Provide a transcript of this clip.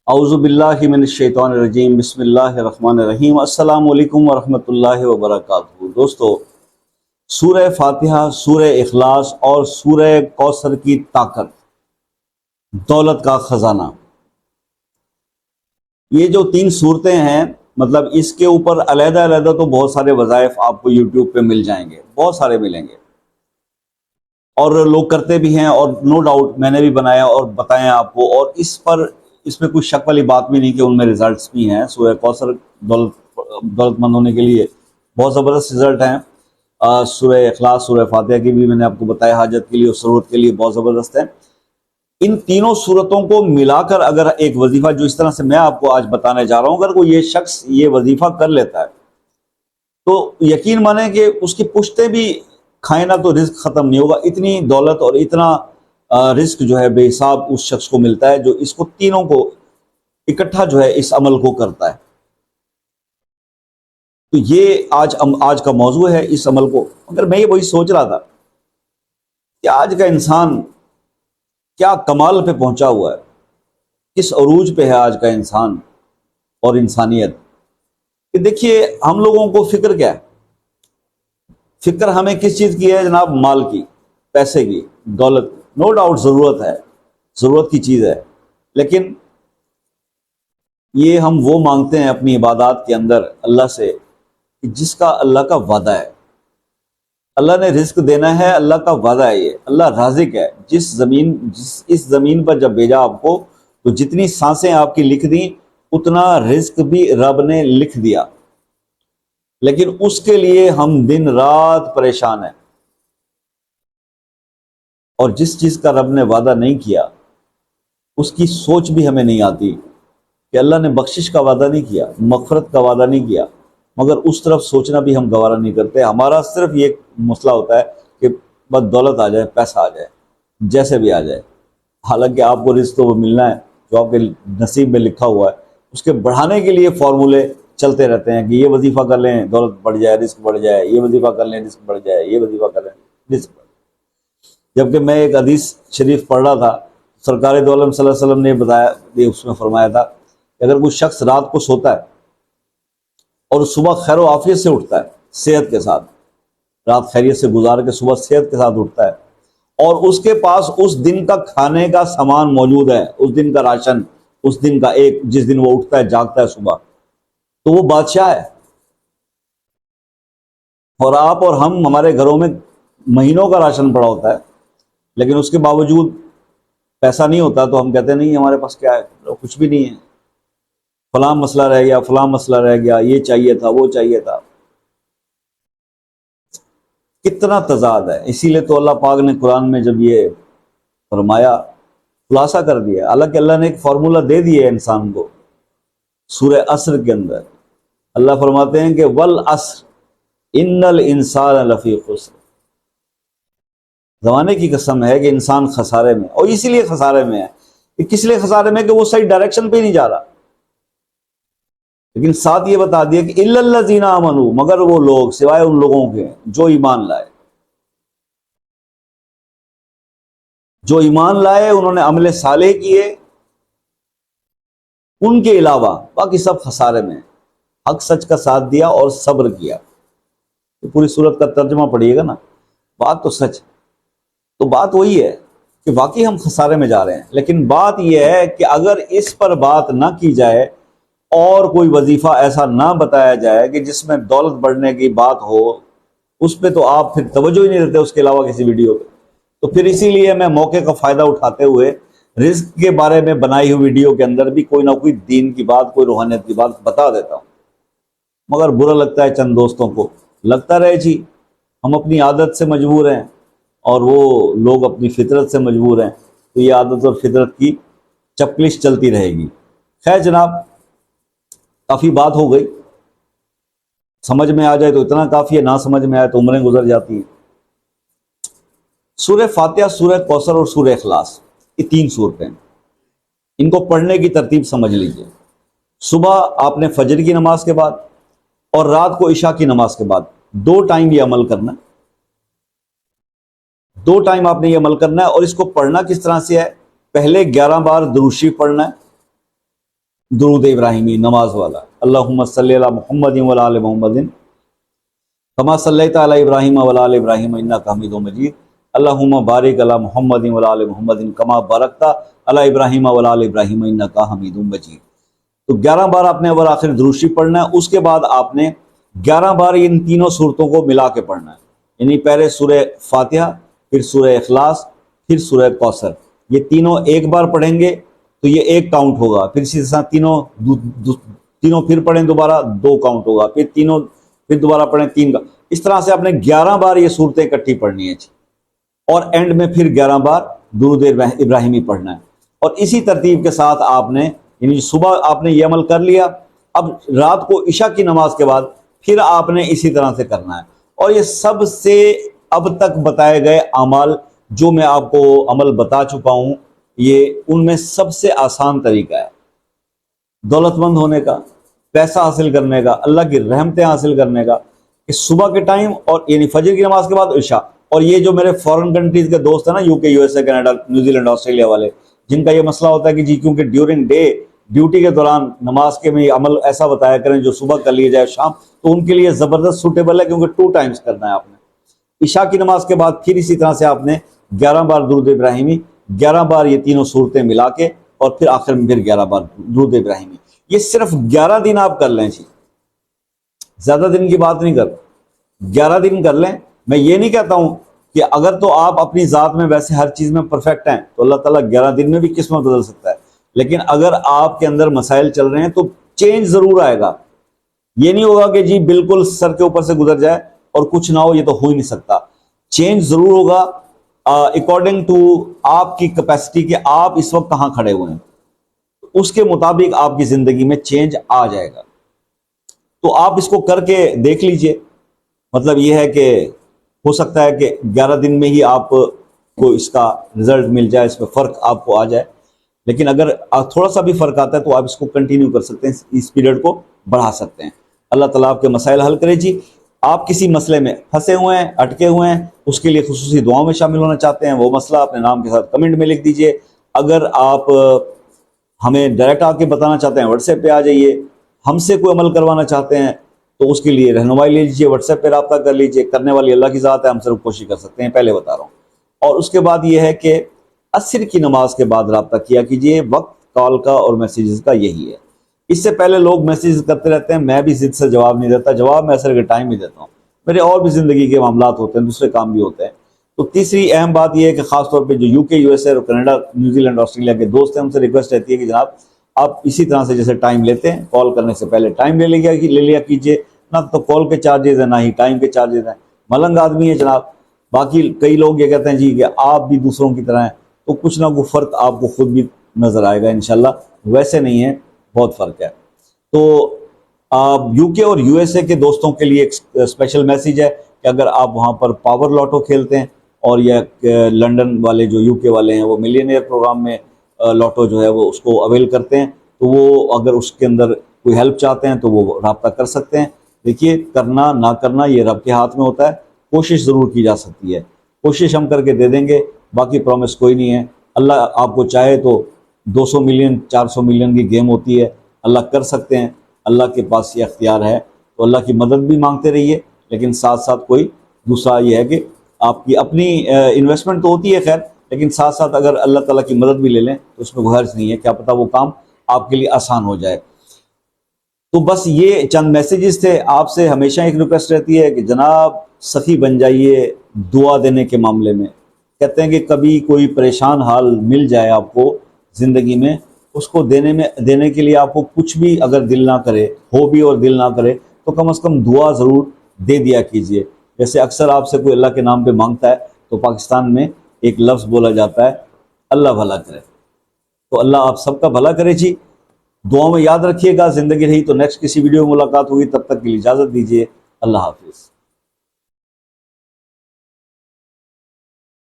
اعوذ باللہ من الشیطان الرجیم، بسم اللہ الرحمن الرحیم۔ السلام علیکم ورحمۃ اللہ وبرکاتہ۔ دوستو، سورہ فاتحہ، سورہ اخلاص اور سورہ کوثر کی طاقت، دولت کا خزانہ، یہ جو تین صورتیں ہیں، مطلب اس کے اوپر علیحدہ علیحدہ تو بہت سارے وظائف آپ کو یوٹیوب پہ مل جائیں گے، بہت سارے ملیں گے، اور لوگ کرتے بھی ہیں، اور نو ڈاؤٹ میں نے بھی بنایا اور بتایا آپ کو، اور اس میں کوئی شک والی بات بھی نہیں کہ ان میں ریزلٹس بھی ہیں۔ سورہ کوثر دولت مند ہونے کے لیے بہت زبردست ریزلٹ ہیں۔ سورہ اخلاص، سورہ فاتحہ کی بھی میں نے آپ کو بتایا، حاجت کے لیے اور ضرورت کے لیے بہت زبردست ہے۔ ان تینوں صورتوں کو ملا کر اگر ایک وظیفہ جو اس طرح سے میں آپ کو آج بتانے جا رہا ہوں، اگر کوئی یہ شخص یہ وظیفہ کر لیتا ہے تو یقین مانیں کہ اس کی پشتے بھی کھائیں نہ تو رزق ختم نہیں ہوگا۔ اتنی دولت اور اتنا رزق جو ہے بے حساب اس شخص کو ملتا ہے جو اس کو تینوں کو اکٹھا جو ہے اس عمل کو کرتا ہے۔ تو یہ آج کا موضوع ہے اس عمل کو۔ مگر میں یہ وہی سوچ رہا تھا کہ آج کا انسان کیا کمال پہ پہنچا ہوا ہے، کس عروج پہ ہے آج کا انسان اور انسانیت، کہ دیکھیے ہم لوگوں کو فکر کیا ہے؟ فکر ہمیں کس چیز کی ہے جناب؟ مال کی، پیسے کی، دولت کی۔ نو ڈاؤٹ ضرورت ہے، ضرورت کی چیز ہے، لیکن یہ ہم وہ مانگتے ہیں اپنی عبادات کے اندر اللہ سے کہ جس کا اللہ کا وعدہ ہے۔ اللہ نے رزق دینا ہے، اللہ کا وعدہ ہے، یہ اللہ رازق ہے۔ اس زمین پر جب بھیجا آپ کو تو جتنی سانسیں آپ کی لکھ دیں اتنا رزق بھی رب نے لکھ دیا، لیکن اس کے لیے ہم دن رات پریشان ہیں، اور جس چیز کا رب نے وعدہ نہیں کیا اس کی سوچ بھی ہمیں نہیں آتی کہ اللہ نے بخشش کا وعدہ نہیں کیا، مغفرت کا وعدہ نہیں کیا، مگر اس طرف سوچنا بھی ہم گوارا نہیں کرتے۔ ہمارا صرف یہ مسئلہ ہوتا ہے کہ بس دولت آ جائے، پیسہ آ جائے، جیسے بھی آ جائے، حالانکہ آپ کو رزق تو وہ ملنا ہے جو آپ کے نصیب میں لکھا ہوا ہے۔ اس کے بڑھانے کے لیے فارمولے چلتے رہتے ہیں کہ یہ وظیفہ کر لیں دولت بڑھ جائے، رزق بڑھ جائے، یہ وظیفہ کر لیں رزق بڑھ جائے، یہ وظیفہ کر لیں رزق بڑھ جائے۔ جبکہ میں ایک حدیث شریف پڑھ رہا تھا، سرکار دو عالم صلی اللہ علیہ وسلم نے بتایا، اس میں فرمایا تھا کہ اگر کوئی شخص رات کو سوتا ہے اور صبح خیر و عافیت سے اٹھتا ہے، صحت کے ساتھ، رات خیریت سے گزار کے صبح صحت کے ساتھ اٹھتا ہے، اور اس کے پاس اس دن کا کھانے کا سامان موجود ہے، اس دن کا راشن، اس دن کا جس دن وہ اٹھتا ہے جاگتا ہے صبح، تو وہ بادشاہ ہے۔ اور آپ اور ہمارے گھروں میں مہینوں کا راشن پڑا ہوتا ہے، لیکن اس کے باوجود پیسہ نہیں ہوتا تو ہم کہتے نہیں ہمارے پاس کیا ہے، کچھ بھی نہیں ہے، فلاں مسئلہ رہ گیا، فلاں مسئلہ رہ گیا، یہ چاہیے تھا، وہ چاہیے تھا۔ کتنا تضاد ہے! اسی لیے تو اللہ پاک نے قرآن میں جب یہ فرمایا، خلاصہ کر دیا، حالانکہ اللہ نے ایک فارمولہ دے دیا ہے انسان کو سورہ عصر کے اندر۔ اللہ فرماتے ہیں کہ والعصر ان الانسان لفی خسر، زمانے کی قسم ہے کہ انسان خسارے میں، اور اسی لیے خسارے میں ہے کہ کس لیے خسارے میں؟ کہ وہ صحیح ڈائریکشن پہ نہیں جا رہا۔ لیکن ساتھ یہ بتا دیا کہ الا الذین آمنوا، مگر وہ لوگ، سوائے ان لوگوں کے جو ایمان لائے، جو ایمان لائے، انہوں نے عمل صالح کیے، ان کے علاوہ باقی سب خسارے میں ہیں۔ حق سچ کا ساتھ دیا اور صبر کیا۔ تو پوری صورت کا ترجمہ پڑھیے گا نا، بات تو سچ، تو بات وہی ہے کہ واقعی ہم خسارے میں جا رہے ہیں۔ لیکن بات یہ ہے کہ اگر اس پر بات نہ کی جائے اور کوئی وظیفہ ایسا نہ بتایا جائے کہ جس میں دولت بڑھنے کی بات ہو، اس پہ تو آپ پھر توجہ ہی نہیں دیتے اس کے علاوہ کسی ویڈیو پہ۔ تو پھر اسی لیے میں موقع کا فائدہ اٹھاتے ہوئے رزق کے بارے میں بنائی ہوئی ویڈیو کے اندر بھی کوئی نہ کوئی دین کی بات، کوئی روحانیت کی بات بتا دیتا ہوں۔ مگر برا لگتا ہے چند دوستوں کو، لگتا رہے جی ہم اپنی عادت سے مجبور ہیں اور وہ لوگ اپنی فطرت سے مجبور ہیں، تو یہ عادت اور فطرت کی چپلش چلتی رہے گی۔ خیر جناب، کافی بات ہو گئی، سمجھ میں آ جائے تو اتنا کافی ہے، نہ سمجھ میں آئے تو عمریں گزر جاتی ہیں۔ سورہ فاتحہ، سورہ کوثر اور سورہ اخلاص، یہ تین صورتیں، ان کو پڑھنے کی ترتیب سمجھ لیجئے۔ صبح آپ نے فجر کی نماز کے بعد اور رات کو عشاء کی نماز کے بعد، دو ٹائم یہ عمل کرنا ہے، دو ٹائم آپ نے یہ عمل کرنا ہے۔ اور اس کو پڑھنا کس طرح سے ہے؟ پہلے 11 بار درود شریف پڑھنا ہے، درود ابراہیمی نماز والا، اللہم صلی علی محمد و علی آل محمد کما صلیت علی ابراہیم و علی آل ابراہیم انک حمید مجید، اللہم بارک علی محمد و علی آل محمد کما بارکت علی ابراہیم و علی آل ابراہیم انک حمید مجید۔ تو 11 بار آپ نے اول آخر درود شریف پڑھنا ہے، اس کے بعد آپ نے 11 بار ان تینوں صورتوں کو ملا کے پڑھنا ہے، یعنی پہلے سورہ فاتحہ، پھر سورہ اخلاص، پھر سورہ کوثر، یہ تینوں ایک بار پڑھیں گے تو یہ ایک کاؤنٹ ہوگا، پھر اسی طرح تینوں پھر پڑھیں دوبارہ 2 کاؤنٹ ہوگا، پھر دوبارہ پڑھیں 3 کا، اس طرح سے آپ نے 11 بار یہ صورتیں اکٹھی پڑھنی ہے جی، اور اینڈ میں پھر 11 بار درود ابراہیمی پڑھنا ہے۔ اور اسی ترتیب کے ساتھ آپ نے، یعنی صبح آپ نے یہ عمل کر لیا، اب رات کو عشاء کی نماز کے بعد پھر آپ نے اسی طرح سے کرنا ہے۔ اور یہ سب سے اب تک بتائے گئے اعمال جو میں آپ کو عمل بتا چکا ہوں، یہ ان میں سب سے آسان طریقہ ہے دولت مند ہونے کا، پیسہ حاصل کرنے کا، اللہ کی رحمتیں حاصل کرنے کا، کہ صبح کے ٹائم اور یعنی فجر کی نماز کے بعد عشاء۔ اور یہ جو میرے فورن کنٹریز کے دوست ہیں نا، UK USA Canada New Zealand Australia والے، جن کا یہ مسئلہ ہوتا ہے کہ جی کیونکہ ڈیورنگ ڈے ڈیوٹی کے دوران نماز کے میں عمل ایسا بتایا کریں جو صبح کر لیے جائے شام، تو ان کے لیے زبردست سوٹیبل ہے، کیونکہ 2 ٹائمز کرنا ہے آپ نے۔ عشاء کی نماز کے بعد پھر اسی طرح سے آپ نے 11 بار درود ابراہیمی، 11 بار یہ تینوں صورتیں ملا کے، اور پھر آخر میں پھر 11 بار درود ابراہیمی۔ یہ صرف 11 دن آپ کر لیں جی، زیادہ دن کی بات نہیں کر، 11 دن کر لیں۔ میں یہ نہیں کہتا ہوں کہ اگر تو آپ اپنی ذات میں ویسے ہر چیز میں پرفیکٹ ہیں تو اللہ تعالیٰ 11 دن میں بھی قسمت بدل سکتا ہے، لیکن اگر آپ کے اندر مسائل چل رہے ہیں تو چینج ضرور آئے گا۔ یہ نہیں ہوگا کہ جی بالکل سر کے اوپر سے گزر جائے اور کچھ نہ ہو، یہ تو ہو ہی نہیں سکتا۔ چینج ضرور ہوگا اکارڈنگ ٹو آپ کی کیپیسٹی، کہ آپ اس وقت کہاں کھڑے ہوئے ہیں، اس کے مطابق آپ کی زندگی میں چینج آ جائے گا۔ تو آپ اس کو کر کے دیکھ لیجئے، مطلب یہ ہے کہ ہو سکتا ہے کہ 11 دن میں ہی آپ کو اس کا رزلٹ مل جائے، اس میں فرق آپ کو آ جائے، لیکن اگر تھوڑا سا بھی فرق آتا ہے تو آپ اس کو کنٹینیو کر سکتے ہیں، اس پیریڈ کو بڑھا سکتے ہیں۔ اللہ تعالیٰ آپ کے مسائل حل کرے جی۔ آپ کسی مسئلے میں پھنسے ہوئے ہیں، اٹکے ہوئے ہیں، اس کے لیے خصوصی دعاؤں میں شامل ہونا چاہتے ہیں، وہ مسئلہ اپنے نام کے ساتھ کمنٹ میں لکھ دیجئے۔ اگر آپ ہمیں ڈائریکٹ آ کے بتانا چاہتے ہیں، واٹس ایپ پہ آ جائیے۔ ہم سے کوئی عمل کروانا چاہتے ہیں تو اس کے لیے رہنمائی لے لیجیے، واٹس ایپ پہ رابطہ کر لیجیے، کرنے والی اللہ کی ذات ہے، ہم صرف کوشش کر سکتے ہیں، پہلے بتا رہا ہوں۔ اور اس کے بعد یہ ہے کہ عصر کی نماز کے بعد رابطہ کیا کیجیے، وقت کال کا اور میسیجز کا یہی ہے۔ اس سے پہلے لوگ میسیج کرتے رہتے ہیں، میں بھی ضد سے جواب نہیں دیتا، جواب میں عصر کے ٹائم ہی دیتا ہوں، میرے اور بھی زندگی کے معاملات ہوتے ہیں، دوسرے کام بھی ہوتے ہیں۔ تو تیسری اہم بات یہ ہے کہ خاص طور پہ جو UK USA اور کینیڈا نیوزی لینڈ آسٹریلیا کے دوست ہیں، ان سے ریکویسٹ رہتی ہے کہ جناب آپ اسی طرح سے جیسے ٹائم لیتے ہیں، کال کرنے سے پہلے ٹائم لے لیا کیجیے، نہ تو کال کے چارجز ہیں نہ ہی ٹائم کے چارجز ہیں۔ ملنگ آدمی ہے جناب۔ باقی کئی لوگ یہ کہتے ہیں جی کہ آپ بھی دوسروں کی طرح ہیں، تو کچھ نہ کچھ فرق آپ کو خود بھی نظر آئے گا انشاءاللہ، ویسے نہیں ہے، بہت فرق ہے۔ تو UK اور USA کے دوستوں کے لیے ایک اسپیشل میسیج ہے کہ اگر آپ وہاں پر پاور لاٹو کھیلتے ہیں، اور یہ لنڈن والے جو UK والے ہیں وہ ملینئر پروگرام میں لاٹو جو ہے وہ اس کو اویل کرتے ہیں، تو وہ اگر اس کے اندر کوئی ہیلپ چاہتے ہیں تو وہ رابطہ کر سکتے ہیں۔ دیکھیے، کرنا نہ کرنا یہ رب کے ہاتھ میں ہوتا ہے، کوشش ضرور کی جا سکتی ہے، کوشش ہم کر کے دے دیں گے، باقی پرومس کوئی نہیں ہے۔ اللہ آپ کو چاہے تو 200 ملین 400 ملین کی گیم ہوتی ہے، اللہ کر سکتے ہیں، اللہ کے پاس یہ اختیار ہے۔ تو اللہ کی مدد بھی مانگتے رہیے، لیکن ساتھ ساتھ کوئی دوسرا یہ ہے کہ آپ کی اپنی انویسٹمنٹ تو ہوتی ہے خیر، لیکن ساتھ ساتھ اگر اللہ تعالیٰ کی مدد بھی لے لیں تو اس میں کوئی حرج نہیں ہے، کیا پتہ وہ کام آپ کے لیے آسان ہو جائے۔ تو بس یہ چند میسیجز تھے۔ آپ سے ہمیشہ ایک ریکویسٹ رہتی ہے کہ جناب سخی بن جائیے دعا دینے کے معاملے میں۔ کہتے ہیں کہ کبھی کوئی پریشان حال مل جائے آپ کو زندگی میں، اس کو دینے کے لیے آپ کو کچھ بھی اگر دل نہ کرے، ہو بھی اور دل نہ کرے، تو کم از کم دعا ضرور دے دیا کیجئے۔ جیسے اکثر آپ سے کوئی اللہ کے نام پہ مانگتا ہے تو پاکستان میں ایک لفظ بولا جاتا ہے، اللہ بھلا کرے۔ تو اللہ آپ سب کا بھلا کرے جی۔ دعاؤں میں یاد رکھیے گا، زندگی رہی تو نیکسٹ کسی ویڈیو میں ملاقات ہوگی، تب تک کے لیے اجازت دیجیے، اللہ حافظ۔